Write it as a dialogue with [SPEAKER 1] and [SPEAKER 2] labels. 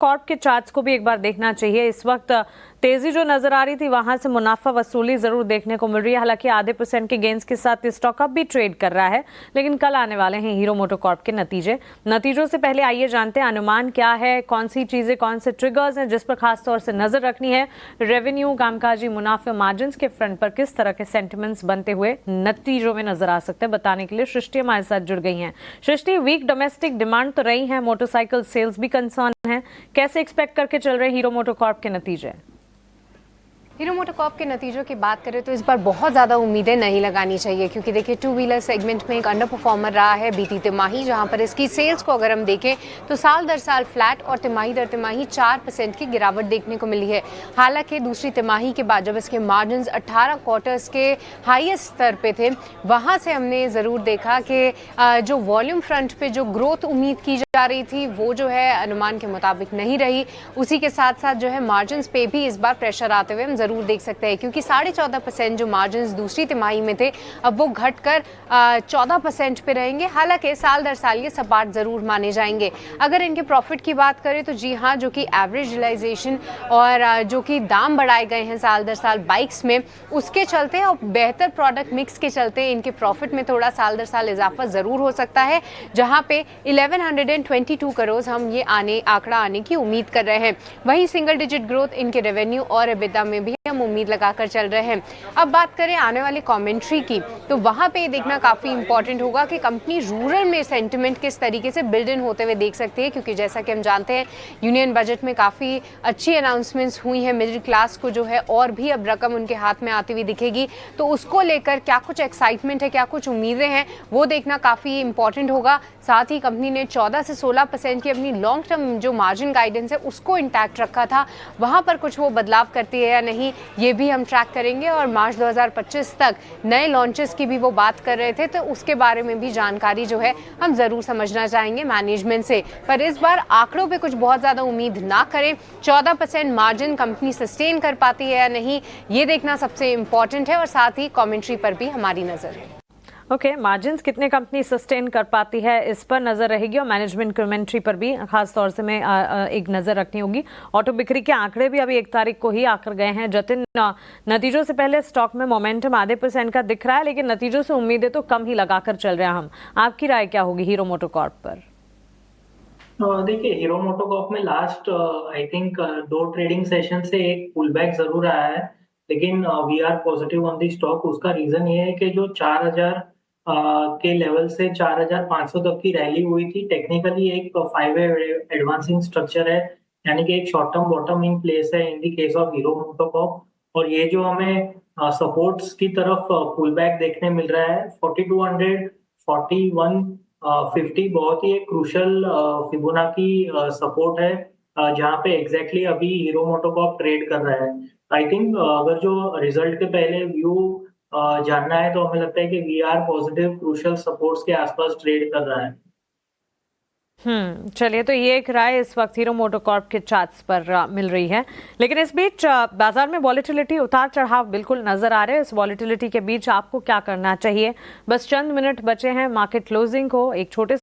[SPEAKER 1] Corp के charts को भी एक बार देखना चाहिए। इस वक्त तेजी जो नजर आ रही थी वहां से मुनाफा वसूली जरूर देखने को मिल रही है। हालांकि आधे % के गेंस के साथ स्टॉक अप भी ट्रेड कर रहा है, लेकिन कल आने वाले हैं हीरो मोटोकॉर्प के नतीजों से पहले आइए जानते हैं अनुमान क्या है, कौन सी चीजें, कौन से ट्रिगर्स हैं जिस पर खासतौर से नजर रखनी है। रेवेन्यू, कामकाजी मुनाफे, मार्जिन के फ्रंट पर किस तरह के सेंटिमेंट्स बनते हुए नतीजों में नजर आ सकते हैं, बताने के लिए सृष्टि हमारे साथ जुड़ गई हैं। सृष्टि, वीक डोमेस्टिक डिमांड तो रही है, मोटरसाइकिल सेल्स भी कंसर्न है, कैसे एक्सपेक्ट करके चल रहे हीरो मोटोकॉर्प के नतीजे?
[SPEAKER 2] हीरो मोटोकॉर्प के नतीजों की बात करें तो इस बार बहुत ज़्यादा उम्मीदें नहीं लगानी चाहिए, क्योंकि देखिए टू व्हीलर सेगमेंट में एक अंडर परफॉर्मर रहा है बीती तिमाही, जहां पर इसकी सेल्स को अगर हम देखें तो साल दर साल फ्लैट और तिमाही दर तिमाही 4% की गिरावट देखने को मिली है। हालांकि दूसरी तिमाही के बाद जब इसके मार्जिन 18 क्वार्टर्स के हाईएस्ट स्तर पे थे, वहां से हमने ज़रूर देखा कि जो वॉल्यूम फ्रंट पे जो ग्रोथ उम्मीद की जा रही थी वो जो है अनुमान के मुताबिक नहीं रही। उसी के साथ साथ जो है मार्जिन पे भी इस बार प्रेशर आते हुए हम जरूर देख सकते हैं, क्योंकि 14.5% जो मार्जिन दूसरी तिमाही में थे अब वो घटकर 14% पे रहेंगे। हालांकि साल दर साल ये सपाट जरूर माने जाएंगे। अगर इनके प्रॉफिट की बात करें तो जी हाँ, जो कि एवरेज रियलाइजेशन और जो कि दाम बढ़ाए गए हैं साल दर साल बाइक्स में, उसके चलते और बेहतर प्रोडक्ट मिक्स के चलते इनके प्रॉफिट में थोड़ा साल दर साल इजाफा जरूर हो सकता है, जहां पे 1122 करोड़ हम ये आंकड़ा आने की उम्मीद कर रहे हैं। वहीं सिंगल डिजिट ग्रोथ इनके रेवेन्यू और एबिटा में भी हम उम्मीद लगाकर चल रहे हैं। अब बात करें आने वाली कमेंट्री की, तो वहां पे देखना काफी इंपॉर्टेंट होगा कि कंपनी रूरल में सेंटिमेंट किस तरीके से बिल्ड इन होते हुए देख सकती है, क्योंकि जैसा कि हम जानते हैं यूनियन बजट में काफी अच्छी अनाउंसमेंट्स हुई है। मिडिल क्लास को जो है और भी अब रकम उनके हाथ में आती हुई दिखेगी, तो उसको लेकर क्या कुछ एक्साइटमेंट है, क्या कुछ उम्मीदें हैं, वो देखना काफी इंपॉर्टेंट होगा। साथ ही कंपनी ने 14 से 16% की अपनी लॉन्ग टर्म जो मार्जिन गाइडेंस है उसको इंटैक्ट रखा था, वहां पर कुछ वो बदलाव करती है या नहीं ये भी हम ट्रैक करेंगे। और मार्च 2025 तक नए लॉन्चेस की भी वो बात कर रहे थे, तो उसके बारे में भी जानकारी जो है हम जरूर समझना चाहेंगे मैनेजमेंट से। पर इस बार आंकड़ों पे कुछ बहुत ज्यादा उम्मीद ना करें। 14% मार्जिन कंपनी सस्टेन कर पाती है या नहीं ये देखना सबसे इंपॉर्टेंट है, और साथ ही कमेंट्री पर भी हमारी नजर है।
[SPEAKER 1] ओके, मार्जिन्स कितने कंपनी सस्टेन कर पाती है इस पर नजर रहेगी, और मैनेजमेंट कमेंट्री पर भी खास तौर से में एक नजर रखनी होगी। ऑटो बिक्री के आंकड़े भी अभी 1 तारीख को ही आकर गए हैं। जतिन, नतीजों से पहले स्टॉक में मोमेंटम आधे % का दिख रहा है, लेकिन नतीजों से उम्मीदें तो कम ही लगाकर चल रहे हैं हम। आपकी राय क्या होगी हीरो मोटोकॉर्प पर?
[SPEAKER 3] देखिए, हीरो मोटोकॉर्प में last I think 2 trading session से एक पुल बैक जरूर आया है, लेकिन we are positive on the stock. उसका रीजन ये है कि जो 4000 के लेवल से 4500 तक की रैली हुई थी, टेक्निकली एक 5 वे एडवांसिंग स्ट्रक्चर है, यानी कि एक short term bottom in place है in the case of Hero MotoCorp. और ये जो हमें सपोर्ट्स की तरफ पुल बैक देखने मिल रहा है 4200, 41, 50 बहुत ही एक क्रूशल फिबोनाची सपोर्ट है, जहाँ पे एग्जैक्टली अभी हीरो मोटोकॉर्प ट्रेड कर रहा है। आई थिंक अगर जो रिजल्ट के पहले व्यू जानना है तो हमें लगता है कि we are positive crucial supports के आसपास ट्रेड कर रहा है।
[SPEAKER 1] चलिए, तो ये एक राय इस वक्त हीरो मोटोकॉर्प के चार्ट्स पर मिल रही है। लेकिन इस बीच बाजार में वॉलेटिलिटी, उतार चढ़ाव बिल्कुल नजर आ रहे हैं। इस वॉलेटिलिटी के बीच आपको क्या करना चाहिए? बस चंद मिनट बचे हैं मार्केट क्लोजिंग को। एक छोटे